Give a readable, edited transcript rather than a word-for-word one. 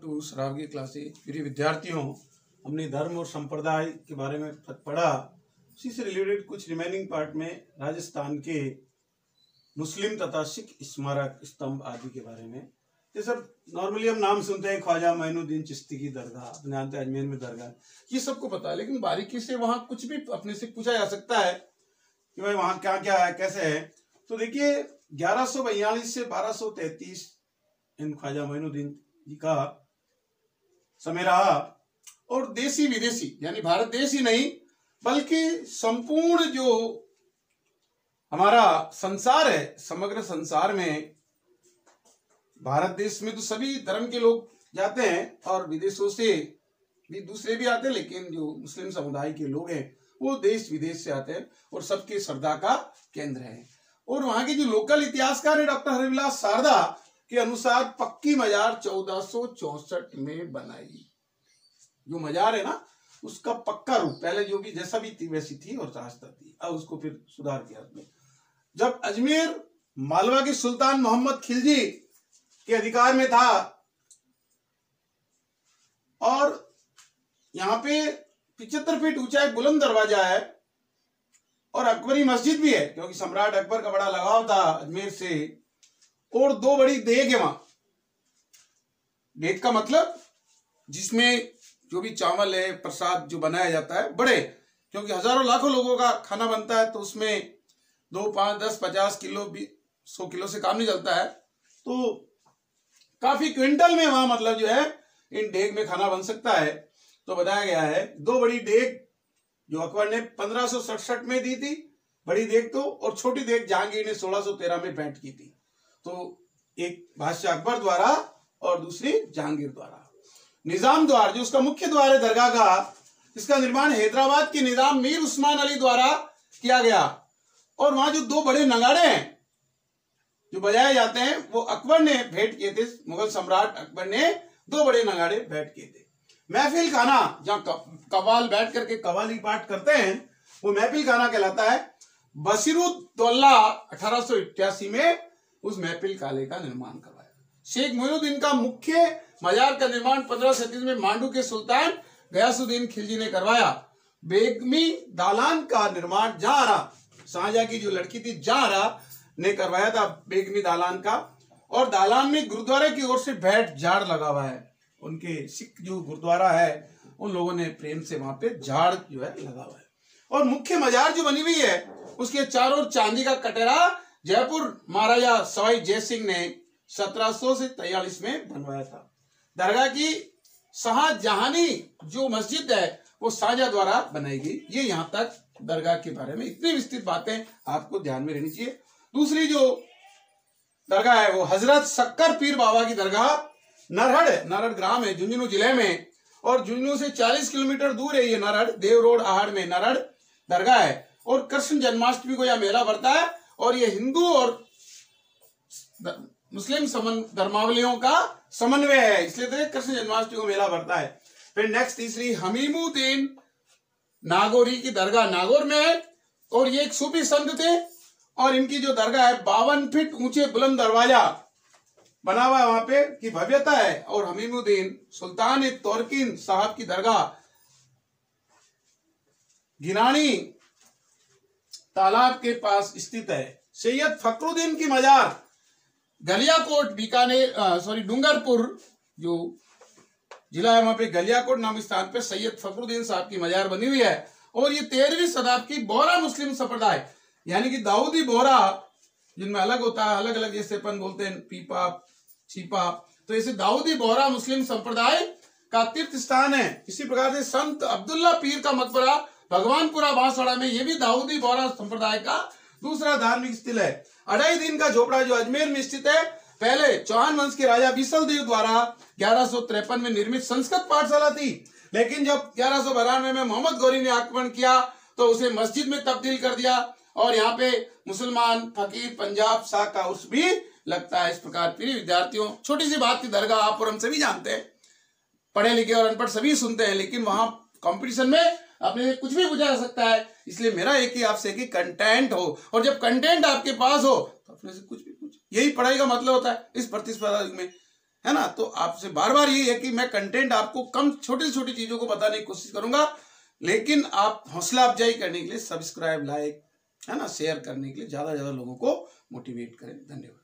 To Saraogi classes. प्रिय विद्यार्थियों, हमने धर्म और संप्रदाय के बारे में पढ़ा। उसी से रिलेटेड कुछ रिमेनिंग पार्ट में राजस्थान के मुस्लिम तथा सिख स्मारक स्तंभ आदि के बारे में। ये सब नॉर्मली हम नाम सुनते हैं, ख्वाजा मोइनुद्दीन चिश्ती की दरगाह, अपने जानते हैं अजमेर में दरगाह, ये सबको पता है। लेकिन बारीकी से वहां कुछ भी अपने से पूछा जा सकता है कि भाई वहां क्या क्या है, कैसे है। तो देखिए 1142 से 1233 इन ख्वाजा मोइनुद्दीन जी का समय रहा। और देशी विदेशी यानी भारत देश ही नहीं बल्कि संपूर्ण जो हमारा संसार है, समग्र संसार में भारत देश में तो सभी धर्म के लोग जाते हैं और विदेशों से भी दूसरे भी आते हैं, लेकिन जो मुस्लिम समुदाय के लोग हैं वो देश विदेश से आते हैं और सबके श्रद्धा का केंद्र है। और वहां के जो लोकल इतिहासकार है डॉक्टर हरिविलास शारदा के अनुसार पक्की मजार 1464 में बनाई। जो मजार है ना उसका पक्का रूप पहले जो भी जैसा भी थी वैसी थी और रास्ता थी, अब उसको फिर सुधार किया उसमें। जब अजमेर मालवा के सुल्तान मोहम्मद खिलजी के अधिकार में था और यहाँ पे 75 फीट ऊंचा एक बुलंद दरवाजा है और अकबरी मस्जिद भी है, क्योंकि सम्राट अकबर का बड़ा लगाव था अजमेर से। और 2 बड़ी देग है वहां। देग का मतलब जिसमें जो भी चावल है, प्रसाद जो बनाया जाता है, बड़े, क्योंकि हजारों लाखों लोगों का खाना बनता है तो उसमें 2, 5, 10, 50 किलो 100 किलो से काम नहीं चलता है, तो काफी क्विंटल में वहां मतलब जो है इन डेग में खाना बन सकता है। तो बताया गया है 2 बड़ी डेग जो अकबर ने 1567 में दी थी, बड़ी देग तो, और छोटी देग जहांगीर ने 1613 में भेंट की थी। तो एक बादशाह अकबर द्वारा और दूसरी जहांगीर द्वारा। निजाम द्वार जो उसका मुख्य द्वार है दरगाह का, इसका निर्माण हैदराबाद के निजाम मीर उस्मान अली द्वारा किया गया। और वहां जो 2 बड़े नगाड़े हैं जो बजाए जाते हैं वो अकबर ने भेंट किए थे। मुगल सम्राट अकबर ने 2 बड़े नगाड़े भेंट किए थे। महफिल खाना जहां कव्वाल बैठ करके कव्वाली पाठ करते हैं वो महफिल खाना कहलाता है। बसीरुद्दौला 1888 में उस महफिल खाने का निर्माण करवाया। शेख मोइनुद्दीन का मुख्य मजार का निर्माण 1537 में मांडू के सुल्तान गयासुद्दीन खिलजी ने करवाया। बेगमी दालान का निर्माण जहांरा, शाहजहां की जो लड़की थी जहांरा ने करवाया था बेगमी दालान का। और दालान में गुरुद्वारे की ओर से भेंट झाड़ लगा हुआ है। उनके सिख जो गुरुद्वारा है उन लोगों ने प्रेम से वहां पे झाड़ जो है लगा हुआ है। और मुख्य मजार जो बनी हुई है उसके चारों ओर चांदी का कटरा जयपुर महाराजा सवाई जयसिंह ने 1700 से 43 में बनवाया था। दरगाह की शाहजहानी जो मस्जिद है वो शाहजहां द्वारा बनाई गई। ये यहाँ तक दरगाह के बारे में इतनी विस्तृत बातें आपको ध्यान में रहनी चाहिए। दूसरी जो दरगाह है वो हजरत शक्कर पीर बाबा की दरगाह नरहड़ ग्राम है झुंझुनू जिले में, और झुंझुनू से 40 किलोमीटर दूर है ये नरहड़, देव रोड आहड़ में नरहड़ दरगाह है। और कृष्ण जन्माष्टमी को यह मेला भरता है और ये हिंदू और मुस्लिम धर्मावलियों का समन्वय है, इसलिए तो कृष्ण जन्माष्टमी को मेला भरता है। फिर नेक्स्ट तीसरी हमीमुद्दीन नागौरी की दरगाह नागौर में है और ये एक सूफी संत थे और इनकी जो दरगाह है 52 फीट ऊंचे बुलंद दरवाजा बना हुआ है वहां पे की भव्यता है। और हमीमुद्दीन सुल्तान तोरकिन साहब की दरगाह गिरानी तालाब के पास स्थित है। सैयद फखरुद्दीन की मजार गलियाकोट बीकानेर डूंगरपुर जो जिला है वहां पे गलियाकोट नाम स्थान पे सैयद फखरुद्दीन साहब की मजार बनी हुई है। और ये 13वीं शताब्दी की बोहरा मुस्लिम संप्रदाय यानी कि दाऊदी बोहरा जिनमें अलग होता है, अलग अलग जैसे अपन बोलते हैं पीपा छिपा, तो ऐसे दाऊदी बोहरा मुस्लिम संप्रदाय का तीर्थ स्थान है। इसी प्रकार से संत अब्दुल्ला पीर का मकबरा भगवानपुरा बांसवाड़ा में ये भी दाऊदी बोहरा संप्रदाय का दूसरा धार्मिक स्थल है। अढ़ाई दिन का झोपड़ा जो अजमेर में स्थित है, पहले चौहान वंश के राजा बिसल देव द्वारा 1153 में निर्मित संस्कृत पाठशाला थी, लेकिन जब 1192 में मोहम्मद गौरी ने आक्रमण किया तो उसे मस्जिद में तब्दील कर दिया और यहाँ पे मुसलमान फकीर पंजाब शाह का उर्स भी लगता है। इस प्रकार प्रिय विद्यार्थियों, छोटी सी बात की दरगाह आप और हम सभी जानते हैं, पढ़े लिखे और अनपढ़ सभी सुनते हैं, लेकिन वहां कंपटीशन में अपने कुछ भी पूछा जा सकता है। इसलिए मेरा एक ही आपसे कि कंटेंट हो, और जब कंटेंट आपके पास हो तो अपने से कुछ भी पूछ, यही पढ़ाई का मतलब होता है इस प्रतिस्पर्धा में। है ना। तो आपसे बार बार यही है कि मैं कंटेंट आपको कम छोटी छोटी चीजों को बताने की कोशिश करूंगा, लेकिन आप हौसला अफजाई करने के लिए सब्सक्राइब, लाइक, है ना, शेयर करने के लिए ज्यादा लोगों को मोटिवेट करें। धन्यवाद।